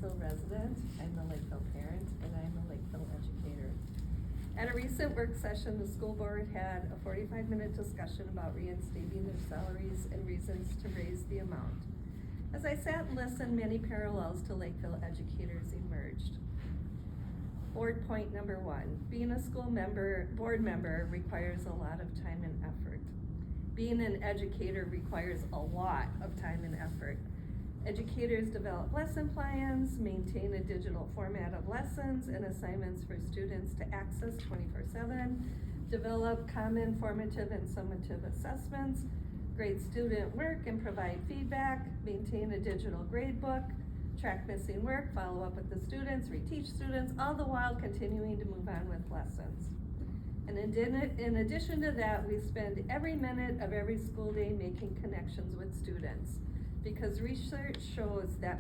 Lakeville resident, I'm the Lakeville parent, and I'm a Lakeville educator. At a recent work session, the school board had a 45-minute discussion about reinstating their salaries and reasons to raise the amount. As I sat and listened, many parallels to Lakeville educators emerged. Board point number 1, being a board member requires a lot of time and effort. Being an educator requires a lot of time and effort. Educators develop lesson plans, maintain a digital format of lessons and assignments for students to access 24/7, develop common formative and summative assessments, grade student work and provide feedback, maintain a digital grade book, track missing work, follow up with the students, reteach students, all the while continuing to move on with lessons. And in addition to that, we spend every minute of every school day making connections with students, because research shows that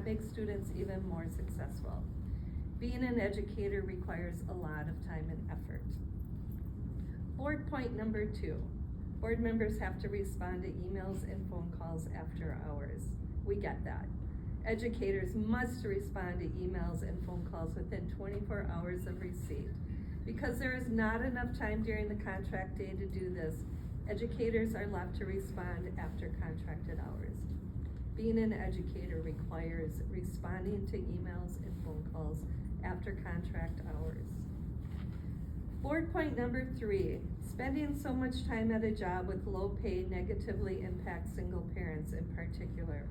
makes students even more successful. Being an educator requires a lot of time and effort. Board point number 2, board members have to respond to emails and phone calls after hours. We get that. Educators must respond to emails and phone calls within 24 hours of receipt. Because there is not enough time during the contract day to do this, educators are left to respond after contracted hours. Being an educator requires responding to emails and phone calls after contract hours. Board point number 3, spending so much time at a job with low pay negatively impacts single parents in particular.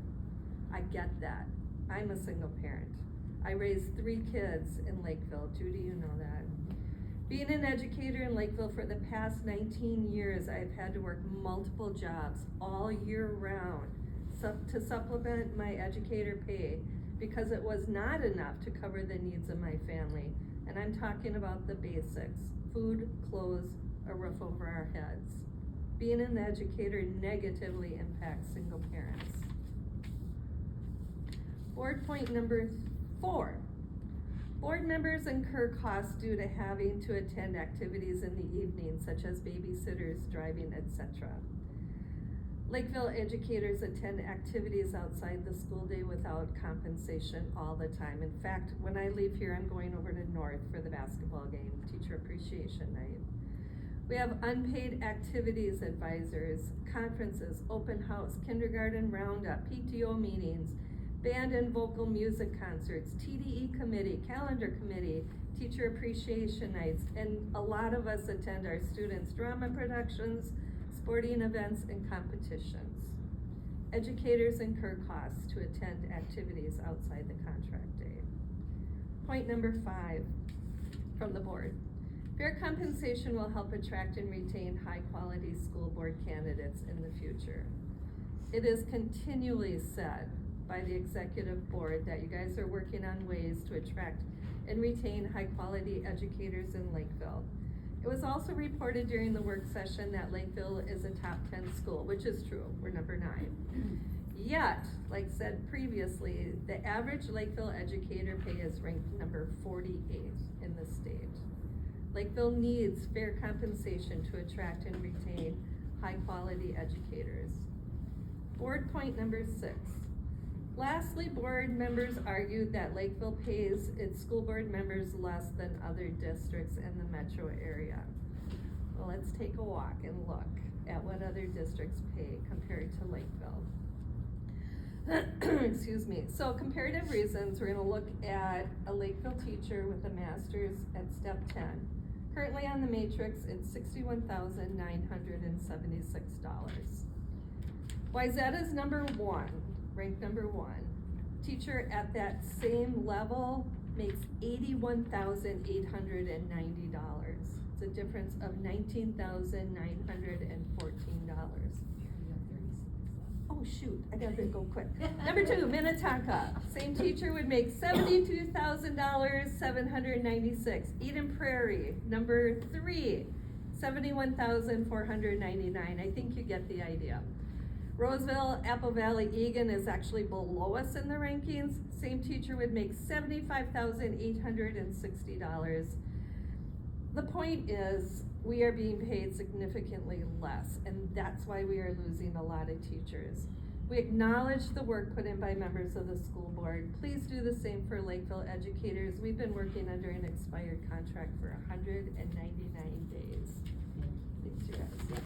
I get that. I'm a single parent. I raised 3 kids in Lakeville. Judy, you know that. Being an educator in Lakeville for the past 19 years, I've had to work multiple jobs all year round to supplement my educator pay, because it was not enough to cover the needs of my family. And I'm talking about the basics: food, clothes, a roof over our heads. Being an educator negatively impacts single parents. Board point number 4. Board members incur costs due to having to attend activities in the evening, such as babysitters, driving, etc. Lakeville educators attend activities outside the school day without compensation all the time. In fact, when I leave here, I'm going over to North for the basketball game, Teacher Appreciation Night. We have unpaid activities advisors, conferences, open house, kindergarten roundup, PTO meetings, band and vocal music concerts, TDE committee, calendar committee, teacher appreciation nights, and a lot of us attend our students' drama productions, sporting events, and competitions. Educators incur costs to attend activities outside the contract day. Point number 5 from the board. Fair compensation will help attract and retain high-quality school board candidates in the future. It is continually said by the executive board that you guys are working on ways to attract and retain high-quality educators in Lakeville. It was also reported during the work session that Lakeville is a top 10 school, which is true. We're number 9. Yet, like said previously, the average Lakeville educator pay is ranked number 48 in the state. Lakeville needs fair compensation to attract and retain high-quality educators. Board point number 6. Lastly, board members argued that Lakeville pays its school board members less than other districts in the metro area. Well, let's take a walk and look at what other districts pay compared to Lakeville. Excuse me. So comparative reasons, we're gonna look at a Lakeville teacher with a master's at step 10. Currently on the matrix, it's $61,976. Wyzetta's number 1. Ranked number 1. Teacher at that same level makes $81,890. It's a difference of $19,914. Oh shoot, I gotta go quick. Number 2, Minnetonka. Same teacher would make $72,796. Eden Prairie. Number 3, $71,499. I think you get the idea. Roseville, Apple Valley, Eagan is actually below us in the rankings. Same teacher would make $75,860. The point is, we are being paid significantly less, and that's why we are losing a lot of teachers. We acknowledge the work put in by members of the school board. Please do the same for Lakeville educators. We've been working under an expired contract for 199